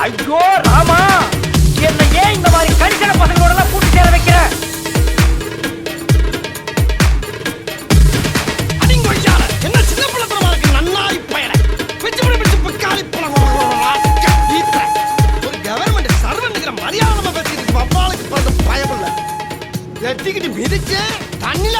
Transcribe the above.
ஐயோ ராமா, என்ன ஏன் இந்த மாதிரி கரிசன பசங்களோட எல்லாம் கூட்டி சேர வைக்கிற? என்ன சின்ன பிள்ளைத்தனமா இருக்கு நன்னாய் பயல பிச்சு பிக்காலி பழம் ஒரு கவர்மெண்ட் சர்வன்ட்ங்கிற மரியாதை நம்ம பேசிக்கிட்டு பப்பாளுக்கு பிறந்த பயமில்ல எட்டிக்கிட்டு மிதிச்சு தண்ணில